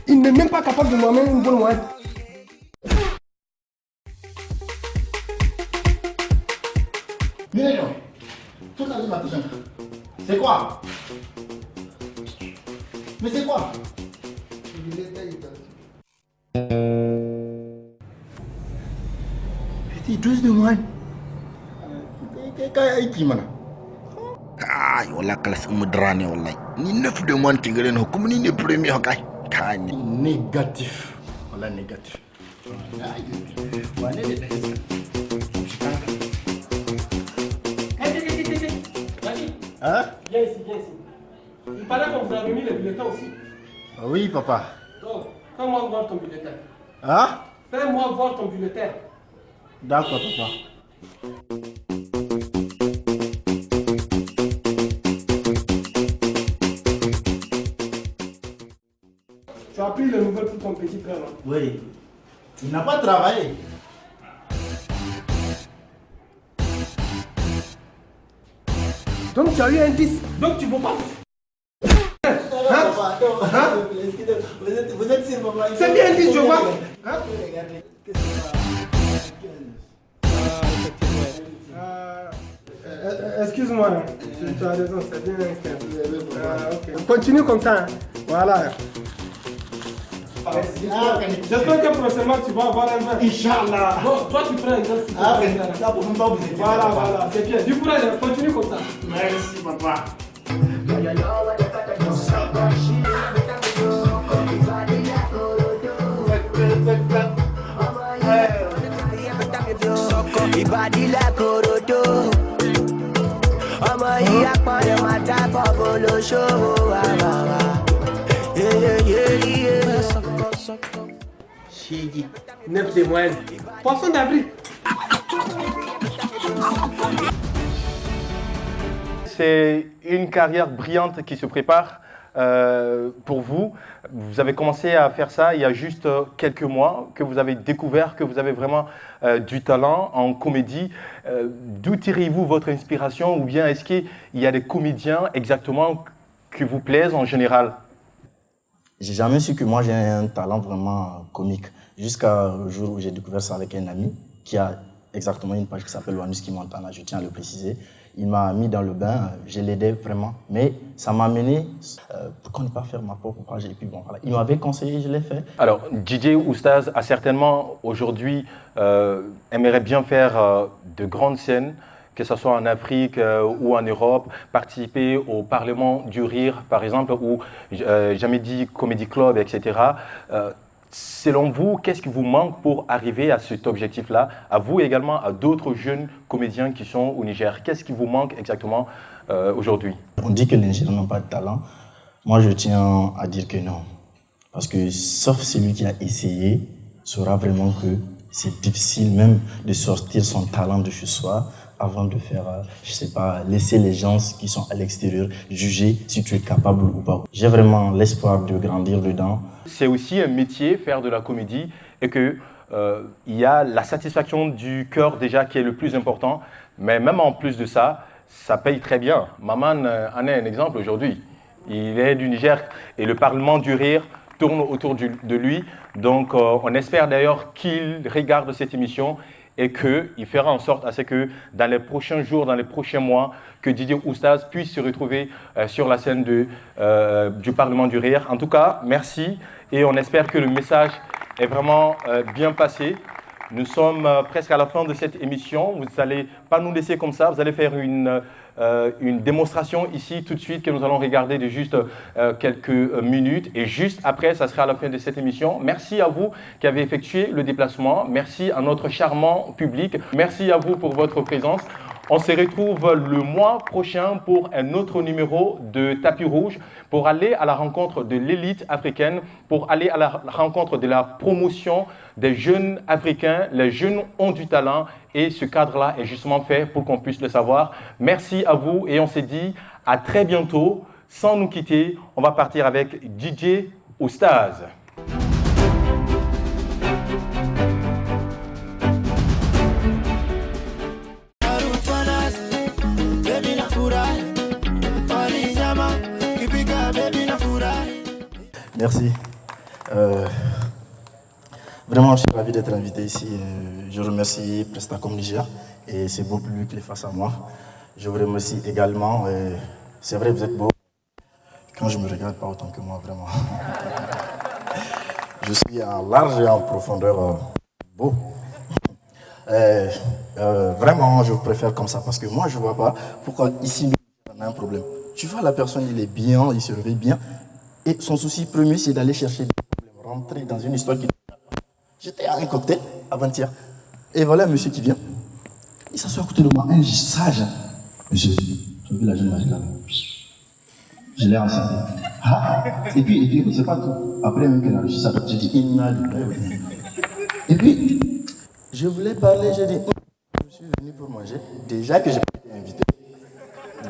Il n'est même pas capable de m'amener une bonne moyenne. C'est quoi? Mais c'est quoi? Petit 12 de moine. Ah, wallah classe mudrane wallahi. Ni 9 de moine qui gagne comme ni le premier hokay. Négatif. Voilà négatif. Hein? Viens ici. Il paraît qu'on vous a remis les bulletins aussi. Oui, papa. Donc, fais-moi voir ton bulletin. Hein? Fais-moi voir ton bulletin. D'accord, papa. Tu as pris le nouvel pour ton petit frère, non? Oui. Il n'a pas travaillé. Donc tu as eu un 10. Donc tu ne vaux pas. Vous êtes sûr, papa? C'est bien un 10, je vois. Hein? Excuse-moi, tu as raison, c'est bien un 15. Okay. Continue comme ça. Hein. Voilà. J'espère que prochainement tu vas avoir un verre. Inch'Allah. Bon, toi tu prends un verre. Voilà, c'est bien. Du courage, continue comme ça. Merci, papa. Chigi, 9 de moyenne. Poisson d'avril. C'est une carrière brillante qui se prépare pour vous. Vous avez commencé à faire ça il y a juste quelques mois, que vous avez découvert que vous avez vraiment du talent en comédie. D'où tirez-vous votre inspiration, ou bien est-ce qu'il y a des comédiens exactement qui vous plaisent en général? J'ai jamais su que moi j'ai un talent vraiment comique. Jusqu'au jour où j'ai découvert ça avec un ami qui a exactement une page qui s'appelle Wanuski Montana, je tiens à le préciser. Il m'a mis dans le bain, je l'aidais vraiment, mais ça m'a amené, pourquoi ne pas faire ma propre page? Et puis bon, voilà. Il m'avait conseillé, je l'ai fait. Alors, DJ Oustaz a certainement aujourd'hui aimerait bien faire de grandes scènes, que ce soit en Afrique ou en Europe, participer au Parlement du Rire, par exemple, ou Jamedi Comedy Club, etc. Selon vous, qu'est-ce qui vous manque pour arriver à cet objectif-là? À vous également, à d'autres jeunes comédiens qui sont au Niger. Qu'est-ce qui vous manque exactement aujourd'hui? On dit que les Nigériens n'ont pas de talent. Moi, je tiens à dire que non. Parce que sauf celui qui a essayé saura vraiment que c'est difficile même de sortir son talent de chez soi avant de faire, je sais pas, laisser les gens qui sont à l'extérieur juger si tu es capable ou pas. J'ai vraiment l'espoir de grandir dedans. C'est aussi un métier, faire de la comédie, et que il y a la satisfaction du cœur déjà qui est le plus important, mais même en plus de ça, ça paye très bien. Maman en est un exemple aujourd'hui. Il est du Niger et le Parlement du Rire tourne autour de lui. Donc on espère d'ailleurs qu'il regarde cette émission et qu'il fera en sorte à ce que dans les prochains jours, dans les prochains mois, que Didier Oustaz puisse se retrouver sur la scène du Parlement du Rire. En tout cas, merci, et on espère que le message est vraiment bien passé. Nous sommes presque à la fin de cette émission. Vous n'allez pas nous laisser comme ça. Vous allez faire une démonstration ici tout de suite que nous allons regarder de juste quelques minutes. Et juste après, ça sera à la fin de cette émission. Merci à vous qui avez effectué le déplacement. Merci à notre charmant public. Merci à vous pour votre présence. On se retrouve le mois prochain pour un autre numéro de Tapis Rouge, pour aller à la rencontre de l'élite africaine, pour aller à la rencontre de la promotion des jeunes africains. Les jeunes ont du talent et ce cadre-là est justement fait pour qu'on puisse le savoir. Merci à vous et on se dit à très bientôt. Sans nous quitter, on va partir avec DJ Oustaz. Merci. Vraiment, je suis ravi d'être invité ici. Je remercie Prestacom Niger et c'est beau public qui est face à moi. Je vous remercie également. C'est vrai, vous êtes beau. Quand je me regarde, pas autant que moi, vraiment. Je suis en large et en profondeur beau. Vraiment, je préfère comme ça parce que moi, je ne vois pas pourquoi ici, on a un problème. Tu vois, la personne, il est bien, il se réveille bien. Et son souci premier, c'est d'aller chercher des problèmes, rentrer dans une histoire qui... J'étais à un cocktail avant-hier. Et voilà un monsieur qui vient. Il s'assoit à côté de moi, un sage. Monsieur, tu as vu la jeune Marie là? Je l'ai enceinte. Ah. Et puis, c'est pas tout. Après même qu'elle a reçu ça, j'ai dit, et puis, je voulais parler, j'ai dit, je suis venu pour manger. Déjà que j'ai pas été invité.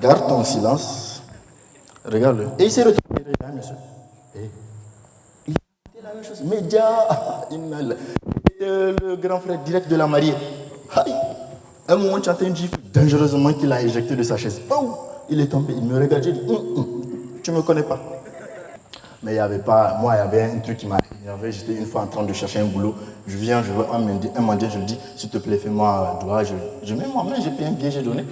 Garde ton silence. Regarde-le. Et il s'est retourné, regarde, monsieur. Et il a fait la même chose. Média, le grand frère direct de la mariée. Aïe. Un moment, tu entends une gifle dangereusement qu'il a éjecté de sa chaise. Oh, il est tombé, il me regarde, j'ai dit, tu ne me connais pas. Mais il n'y avait pas, moi, il y avait un truc qui m'a énervé. J'étais une fois en train de chercher un boulot. Je viens, je veux un mendiant, je lui dis, s'il te plaît, fais-moi doigt. Je mets ma main, j'ai payé un billet, j'ai donné.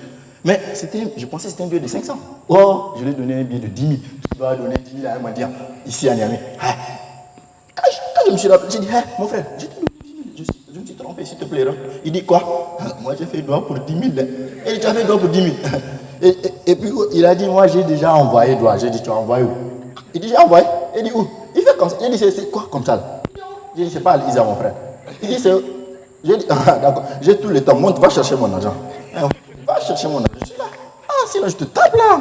Mais je pensais que c'était un billet de 500. Oh, je lui ai donné un billet de 10 000. Tu dois donner 10 000 à un mendiant ici à Niamey. Quand je me suis rappelé, j'ai dit, hey, mon frère, je me suis trompé, s'il te plaît. Hein. Il dit quoi? Moi, j'ai fait droit pour 10 000. Il dit, tu as fait droit pour 10 000. Et puis, il a dit, moi, j'ai déjà envoyé droit. J'ai dit, tu as envoyé où? Il dit, j'ai envoyé. Il dit, où? Il fait comme ça. J'ai dit, c'est quoi comme ça là? J'ai dit, c'est pas Isa, mon frère. Il dit, c'est... J'ai dit, ah, d'accord, j'ai tout le temps. Monte, va chercher mon argent. Va chercher mon argent. Je suis là. Ah, sinon, je te tape là.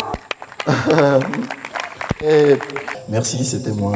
Merci, c'était moi.